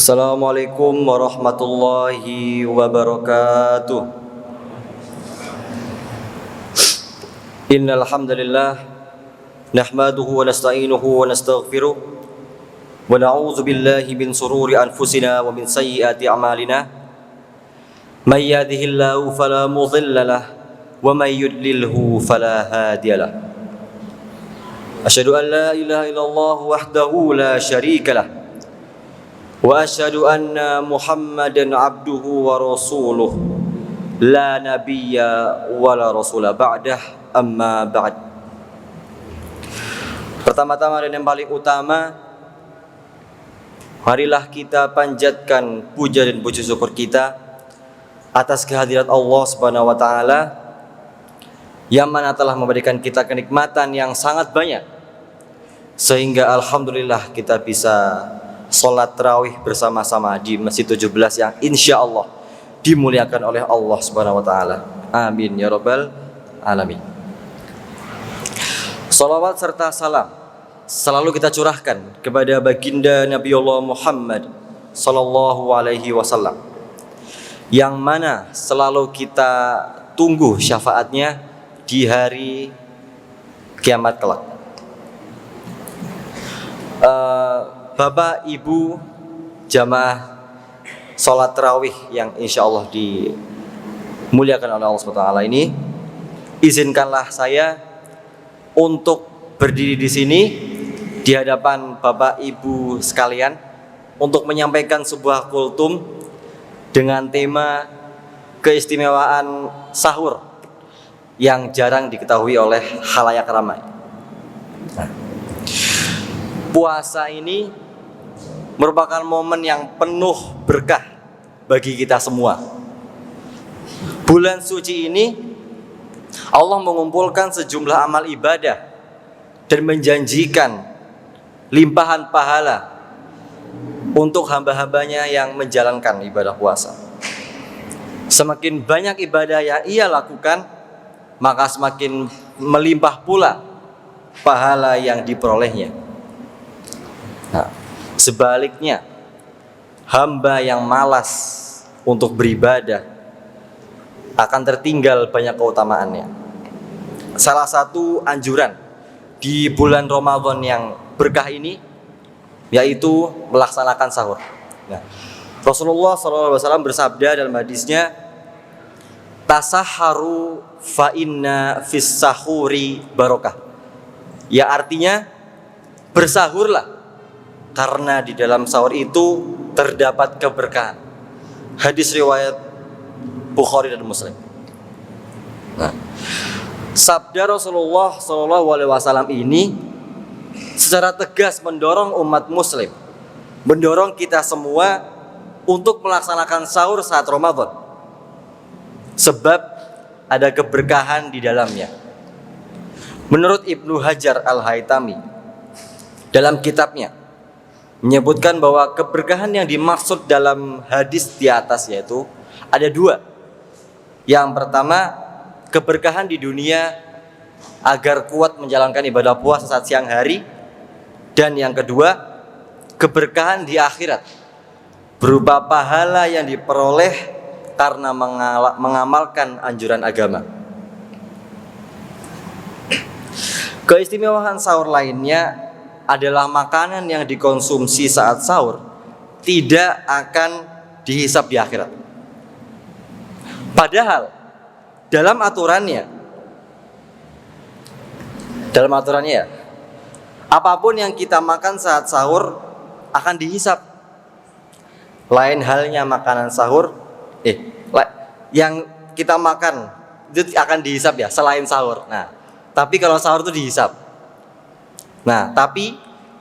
Assalamualaikum warahmatullahi wabarakatuh. Innal hamdalillah nahmaduhu wa nasta'inuhu wa nastaghfiruh wa na'udzu billahi min sururi anfusina wa min sayyiati a'malina. May yahdihillahu fala mudilla lahu wa may yudlilhu fala hadiya lahu. Asyhadu an la ilaha illallah wahdahu la syarika lahu wa asyhadu anna Muhammadan abduhu wa rasuluh la nabiyya wa la rasula ba'dah amma ba'd. Pertama-tama dan yang paling utama, marilah kita panjatkan puja dan puji syukur kita atas kehadirat Allah Subhanahu wa taala yang mana telah memberikan kita kenikmatan yang sangat banyak sehingga alhamdulillah kita bisa sholat tarawih bersama-sama di Masjid 17 yang insya Allah dimuliakan oleh Allah Subhanahu wa taala. Amin ya rabbal alamin. Salawat serta salam selalu kita curahkan kepada baginda Nabi Allah Muhammad sallallahu alaihi wasallam yang mana selalu kita tunggu syafaatnya di hari kiamat kelak. Bapak, Ibu, jamaah sholat tarawih yang insya Allah dimuliakan oleh Allah SWT ini, izinkanlah saya untuk berdiri di sini di hadapan Bapak, Ibu sekalian untuk menyampaikan sebuah kultum dengan tema keistimewaan sahur yang jarang diketahui oleh khalayak ramai. Puasa ini merupakan momen yang penuh berkah bagi kita semua. Bulan suci ini Allah mengumpulkan sejumlah amal ibadah dan menjanjikan limpahan pahala untuk hamba-hambanya yang menjalankan ibadah puasa. Semakin banyak ibadah yang ia lakukan, maka semakin melimpah pula pahala yang diperolehnya. Nah, sebaliknya, hamba yang malas untuk beribadah akan tertinggal banyak keutamaannya. Salah satu anjuran di bulan Ramadan yang berkah ini yaitu melaksanakan sahur. Nah, Rasulullah SAW bersabda dalam hadisnya, "Tasahharu fa inna fis sahuri barokah." Ya artinya bersahurlah karena di dalam sahur itu terdapat keberkahan. Hadis riwayat Bukhari dan Muslim. Nah, sabda Rasulullah SAW ini secara tegas mendorong umat Muslim, mendorong kita semua untuk melaksanakan sahur saat Ramadan, sebab ada keberkahan di dalamnya. Menurut Ibnu Hajar Al-Haytami dalam kitabnya menyebutkan bahwa keberkahan yang dimaksud dalam hadis di atas yaitu ada dua. Yang pertama, keberkahan di dunia agar kuat menjalankan ibadah puasa saat siang hari. Dan yang kedua, keberkahan di akhirat berupa pahala yang diperoleh karena mengamalkan anjuran agama. Keistimewaan sahur lainnya adalah makanan yang dikonsumsi saat sahur tidak akan dihisab di akhirat. Padahal dalam aturannya apapun yang kita makan saat sahur akan dihisab. Lain halnya makanan sahur yang kita makan itu akan dihisab ya selain sahur. Nah, tapi kalau sahur itu dihisab. Nah, tapi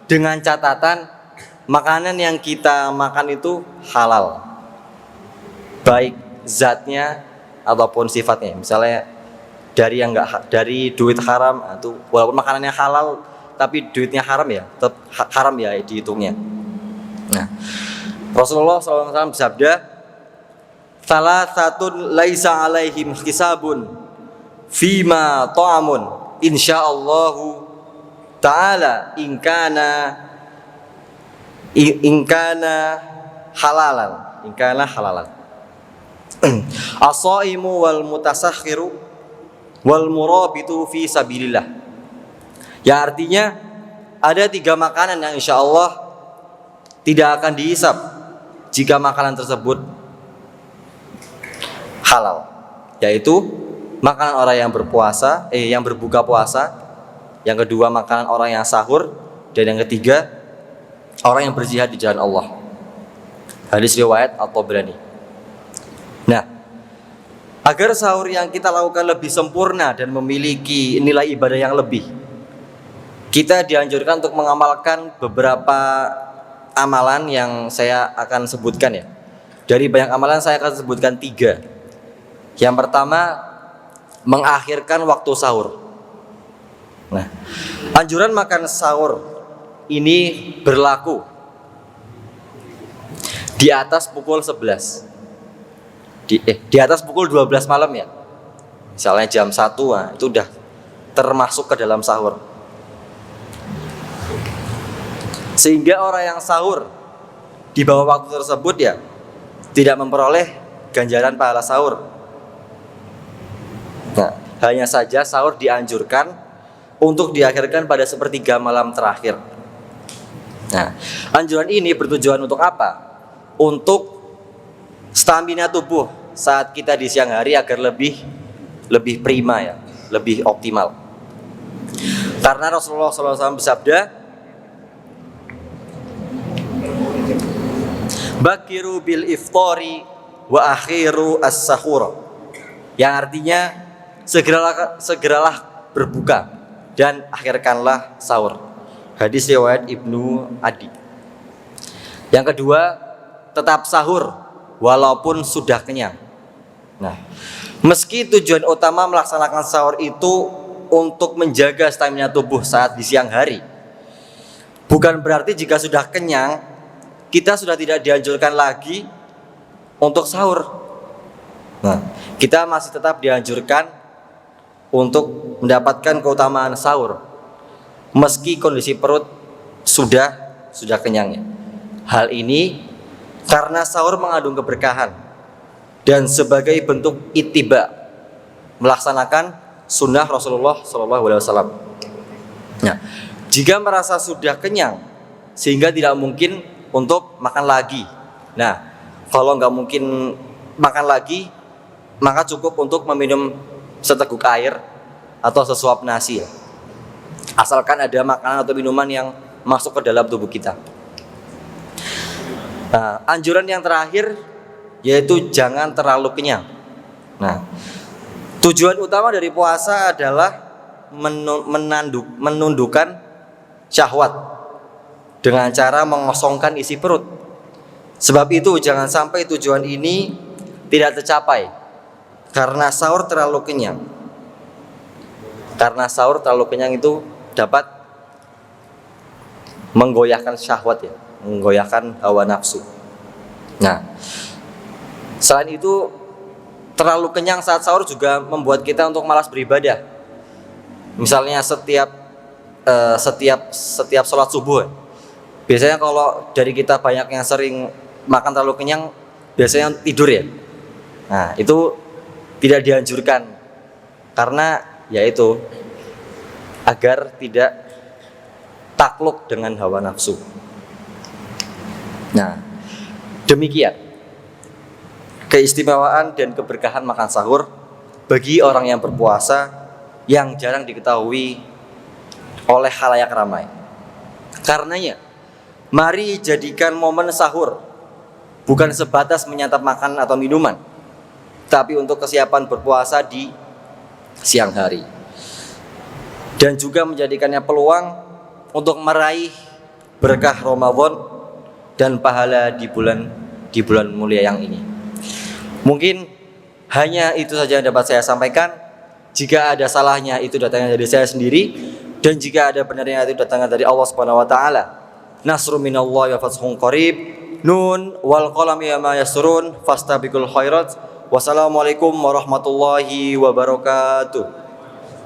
dengan catatan makanan yang kita makan itu halal, baik zatnya ataupun sifatnya. Misalnya dari duit haram, itu walaupun makanannya halal, tapi duitnya haram ya, tetap haram ya dihitungnya. Nah, Rasulullah SAW bersabda, "Salasatun laisa alaihim hisabun fima ta'amun insyaallahu ta'ala ingkana halalan. In kana halalan. As-shaimu wal mutasakhiru wal murabitu fi sabilillah. Ya artinya ada 3 makanan yang insya Allah tidak akan dihisab jika makanan tersebut halal, yaitu makanan orang yang berpuasa, yang berbuka puasa, yang kedua makanan orang yang sahur, dan yang ketiga orang yang berjihad di jalan Allah. Hadis riwayat At-Tabrani. Nah, agar sahur yang kita lakukan lebih sempurna dan memiliki nilai ibadah yang lebih, kita dianjurkan untuk mengamalkan beberapa amalan yang saya akan sebutkan ya. Dari banyak amalan saya akan sebutkan 3. Yang pertama, mengakhirkan waktu sahur. Nah, anjuran makan sahur ini berlaku di atas pukul 11. Di atas pukul 12 malam ya. Misalnya jam 1, nah, itu udah termasuk ke dalam sahur. Sehingga orang yang sahur di bawah waktu tersebut ya tidak memperoleh ganjaran pahala sahur. Nah, hanya saja sahur dianjurkan untuk diakhirkan pada sepertiga malam terakhir. Nah, anjuran ini bertujuan untuk apa? Untuk stamina tubuh saat kita di siang hari agar lebih prima ya, lebih optimal. Karena Rasulullah SAW bersabda, bakiru bil iftari wa akhiru as-sahur, yang artinya segeralah berbuka dan akhirkanlah sahur. Hadis riwayat Ibnu Adi. Yang kedua, tetap sahur walaupun sudah kenyang. Nah, meski tujuan utama melaksanakan sahur itu untuk menjaga stamina tubuh saat di siang hari, bukan berarti jika sudah kenyang kita sudah tidak dianjurkan lagi untuk sahur. Nah, kita masih tetap dianjurkan untuk mendapatkan keutamaan sahur meski kondisi perut sudah kenyang ya. Hal ini karena sahur mengandung keberkahan dan sebagai bentuk ittiba melaksanakan sunnah Rasulullah SAW. Nah, jika merasa sudah kenyang sehingga tidak mungkin untuk makan lagi, nah kalau nggak mungkin makan lagi, maka cukup untuk meminum seteguk air atau sesuap nasi ya. Asalkan ada makanan atau minuman yang masuk ke dalam tubuh kita. Nah, anjuran yang terakhir yaitu jangan terlalu kenyang. Nah, tujuan utama dari puasa adalah menundukkan syahwat dengan cara mengosongkan isi perut. Sebab itu jangan sampai tujuan ini tidak tercapai karena sahur terlalu kenyang. Karena sahur terlalu kenyang itu dapat menggoyahkan syahwat ya, menggoyahkan hawa nafsu. Nah, selain itu terlalu kenyang saat sahur juga membuat kita untuk malas beribadah. Misalnya setiap sholat subuh, biasanya kalau dari kita banyak yang sering makan terlalu kenyang, biasanya tidur ya. Nah, itu tidak dianjurkan karena yaitu agar tidak takluk dengan hawa nafsu. Nah, demikian keistimewaan dan keberkahan makan sahur bagi orang yang berpuasa yang jarang diketahui oleh khalayak ramai. Karenanya, mari jadikan momen sahur bukan sebatas menyantap makanan atau minuman, tapi untuk kesiapan berpuasa di siang hari, dan juga menjadikannya peluang untuk meraih berkah Ramadan dan pahala di bulan mulia yang ini. Mungkin hanya itu saja yang dapat saya sampaikan. Jika ada salahnya itu datangnya dari saya sendiri, dan jika ada benarnya itu datangnya dari Allah Subhanahu wa taala. Nasrun minallahi wa fathun qarib. Nun wal qalami ma yasrun fastabiqul khairat. Wassalamualaikum warahmatullahi wabarakatuh.